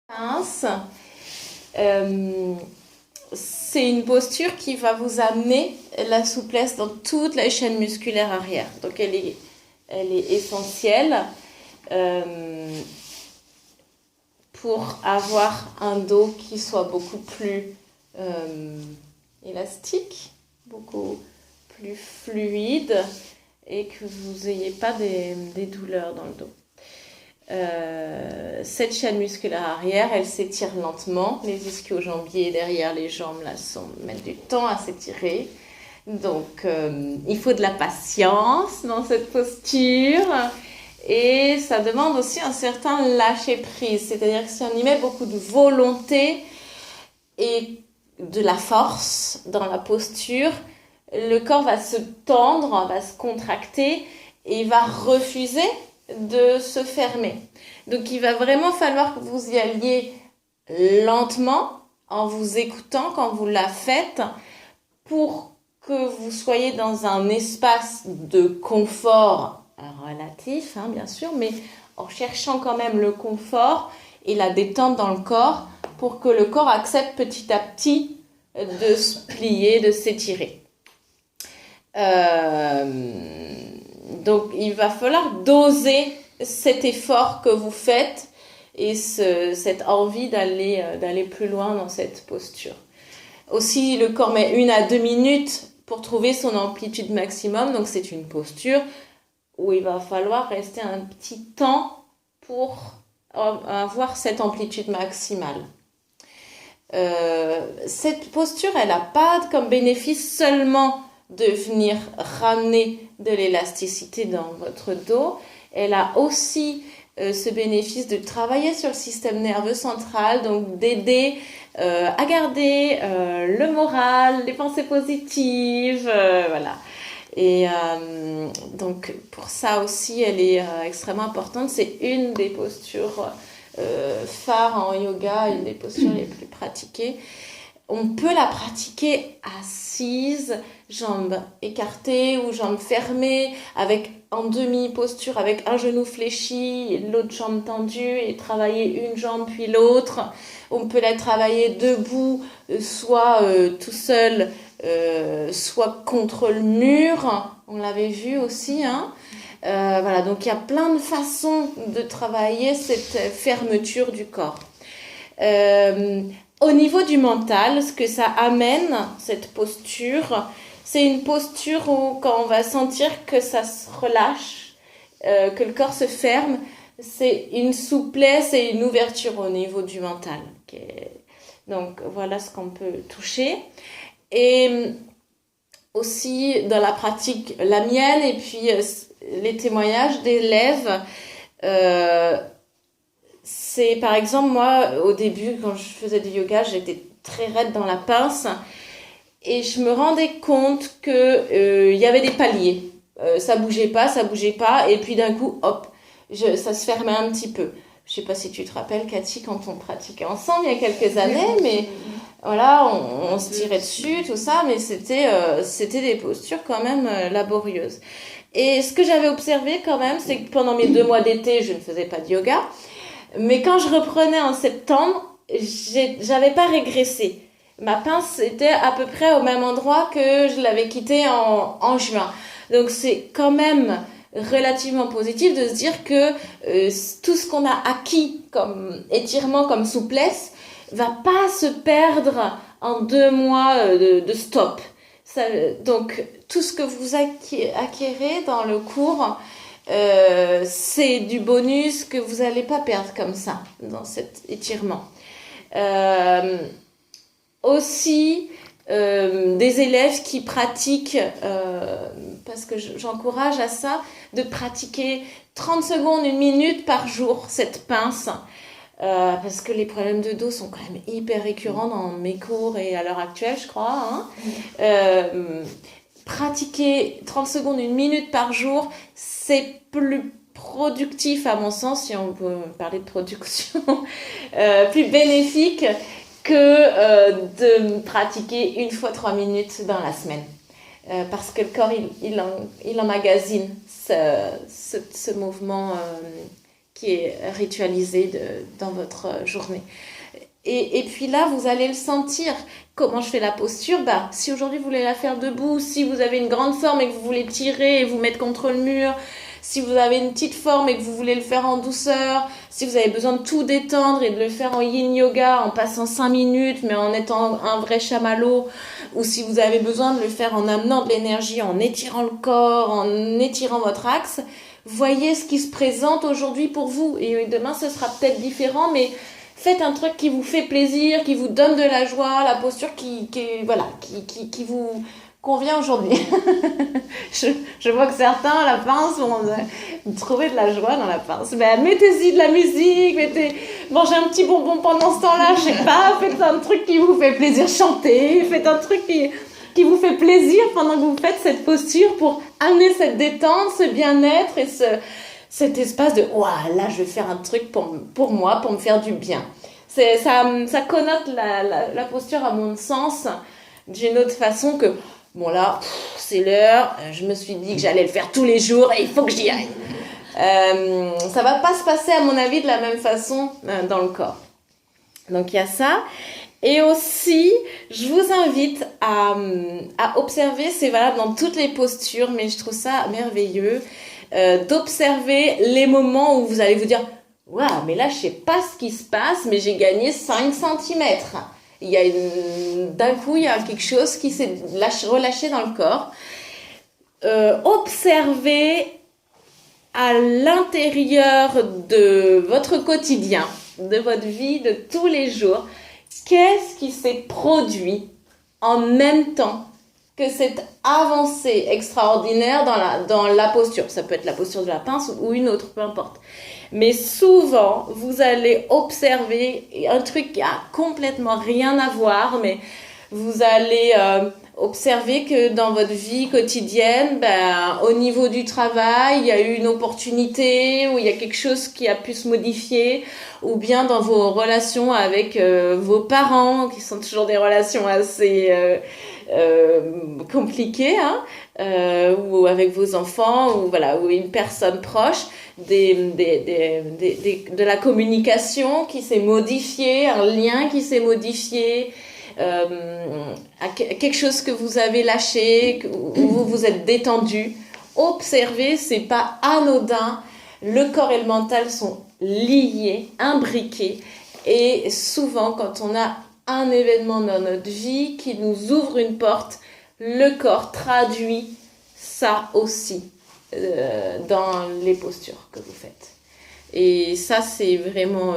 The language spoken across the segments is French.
Pince, c'est une posture qui va vous amener la souplesse dans toute la chaîne musculaire arrière. Donc elle est essentielle pour avoir un dos qui soit beaucoup plus élastique, beaucoup plus fluide et que vous n'ayez pas des douleurs dans le dos. Cette chaîne musculaire arrière, elle s'étire lentement. Les ischio-jambiers derrière les jambes là mettent du temps à s'étirer. Donc, il faut de la patience dans cette posture. Et ça demande aussi un certain lâcher-prise. C'est-à-dire que si on y met beaucoup de volonté et de la force dans la posture, le corps va se tendre, va se contracter et il va refuser de se fermer. Donc il va vraiment falloir que vous y alliez lentement en vous écoutant quand vous la faites pour que vous soyez dans un espace de confort relatif, bien sûr, mais en cherchant quand même le confort et la détente dans le corps pour que le corps accepte petit à petit de se plier, de s'étirer. Donc, il va falloir doser cet effort que vous faites et cette envie d'aller plus loin dans cette posture. Aussi, le corps met 1 à 2 minutes pour trouver son amplitude maximum. Donc, c'est une posture où il va falloir rester un petit temps pour avoir cette amplitude maximale. Cette posture, elle n'a pas comme bénéfice seulement de venir ramener de l'élasticité dans votre dos. Elle a aussi ce bénéfice de travailler sur le système nerveux central, donc d'aider à garder le moral, les pensées positives, voilà. Et donc pour ça aussi, elle est extrêmement importante. C'est une des postures phares en yoga, une des postures les plus pratiquées. On peut la pratiquer assise, jambes écartées ou jambes fermées, en demi-posture, avec un genou fléchi, l'autre jambe tendue, et travailler une jambe puis l'autre. On peut la travailler debout, soit tout seul, soit contre le mur. On l'avait vu aussi, voilà, donc il y a plein de façons de travailler cette fermeture du corps. Au niveau du mental, ce que ça amène, cette posture, c'est une posture où quand on va sentir que ça se relâche, que le corps se ferme, c'est une souplesse et une ouverture au niveau du mental. Donc voilà ce qu'on peut toucher. Et aussi dans la pratique, la mienne et puis les témoignages d'élèves, c'est par exemple moi au début quand je faisais du yoga j'étais très raide dans la pince et je me rendais compte que y avait des paliers, ça bougeait pas et puis d'un coup hop ça se fermait un petit peu. Je sais pas si tu te rappelles Cathy quand on pratiquait ensemble il y a quelques années, mais voilà on se tirait dessus tout ça, mais c'était des postures quand même laborieuses. Et ce que j'avais observé quand même, c'est que pendant mes 2 mois d'été je ne faisais pas de yoga. Mais quand je reprenais en septembre, j'avais pas régressé. Ma pince était à peu près au même endroit que je l'avais quittée en juin. Donc c'est quand même relativement positif de se dire que tout ce qu'on a acquis comme étirement, comme souplesse, va pas se perdre en 2 mois de stop. Donc tout ce que vous acquérez dans le cours, c'est du bonus que vous n'allez pas perdre comme ça dans cet étirement. Aussi des élèves qui pratiquent, parce que j'encourage à ça, de pratiquer 30 secondes, 1 minute par jour cette pince, parce que les problèmes de dos sont quand même hyper récurrents dans mes cours et à l'heure actuelle je crois, pratiquer 30 secondes, 1 minute par jour, c'est plus productif à mon sens, si on peut parler de production, plus bénéfique que de pratiquer 1 fois 3 minutes dans la semaine. Parce que le corps, il emmagasine ce mouvement qui est ritualisé dans votre journée. Et puis là, vous allez le sentir. Comment je fais la posture? Si aujourd'hui vous voulez la faire debout, si vous avez une grande forme et que vous voulez tirer et vous mettre contre le mur, si vous avez une petite forme et que vous voulez le faire en douceur, si vous avez besoin de tout détendre et de le faire en yin yoga en passant 5 minutes mais en étant un vrai chamallow, ou si vous avez besoin de le faire en amenant de l'énergie, en étirant le corps, en étirant votre axe, voyez ce qui se présente aujourd'hui pour vous. Et demain, ce sera peut-être différent, mais faites un truc qui vous fait plaisir, qui vous donne de la joie, la posture qui vous convient aujourd'hui. je vois que certains, la pince, vont trouver de la joie dans la pince. Mettez-y de la musique, mangez un petit bonbon pendant ce temps-là, je sais pas, faites un truc qui vous fait plaisir, chantez, faites un truc qui vous fait plaisir pendant que vous faites cette posture pour amener cette détente, ce bien-être et cet espace de « Ouah, là, je vais faire un truc pour moi, pour me faire du bien ». Ça connote la posture à mon sens d'une autre façon que « Bon là, c'est l'heure, je me suis dit que j'allais le faire tous les jours et il faut que j'y aille ». Ça va pas se passer à mon avis de la même façon dans le corps. Donc il y a ça. Et aussi, je vous invite à observer, c'est valable dans toutes les postures, mais je trouve ça merveilleux, d'observer les moments où vous allez vous dire « Waouh, mais là, je sais pas ce qui se passe, mais j'ai gagné 5 centimètres. » D'un coup, il y a quelque chose qui s'est relâché dans le corps. Observez à l'intérieur de votre quotidien, de votre vie, de tous les jours, qu'est-ce qui s'est produit en même temps que cette avancée extraordinaire dans la posture. Ça peut être la posture de la pince ou une autre, peu importe. Mais souvent, vous allez observer un truc qui a complètement rien à voir, mais vous allez observer que dans votre vie quotidienne, au niveau du travail, il y a eu une opportunité ou il y a quelque chose qui a pu se modifier, ou bien dans vos relations avec vos parents, qui sont toujours des relations assez compliquées, ou avec vos enfants, ou une personne proche, de la communication qui s'est modifiée, un lien qui s'est modifié, quelque chose que vous avez lâché, où vous vous êtes détendu. Observez, c'est pas anodin. Le corps et le mental sont liés, imbriqués. Et souvent, quand on a un événement dans notre vie qui nous ouvre une porte, le corps traduit ça aussi dans les postures que vous faites. Et ça, c'est vraiment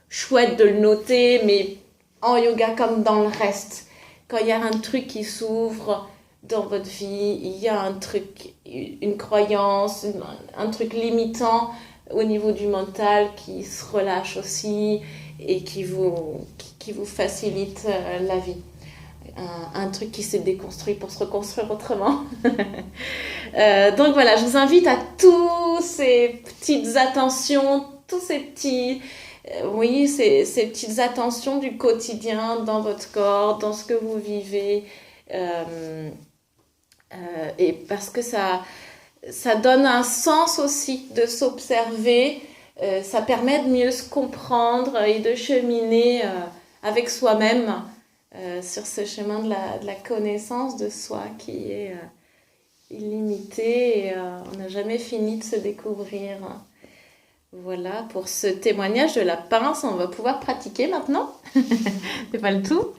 chouette de le noter, mais en yoga comme dans le reste, quand il y a un truc qui s'ouvre dans votre vie, il y a un truc, une croyance, un truc limitant au niveau du mental qui se relâche aussi et qui vous facilite la vie. Un truc qui s'est déconstruit pour se reconstruire autrement. Donc voilà, je vous invite à tous ces petites attentions, tous ces petits... ces petites attentions du quotidien dans votre corps, dans ce que vous vivez. Et parce que ça donne un sens aussi de s'observer. Ça permet de mieux se comprendre et de cheminer avec soi-même sur ce chemin de la connaissance de soi qui est illimité et on n'a jamais fini de se découvrir. Voilà pour ce témoignage de la pince, on va pouvoir pratiquer maintenant. C'est pas le tout.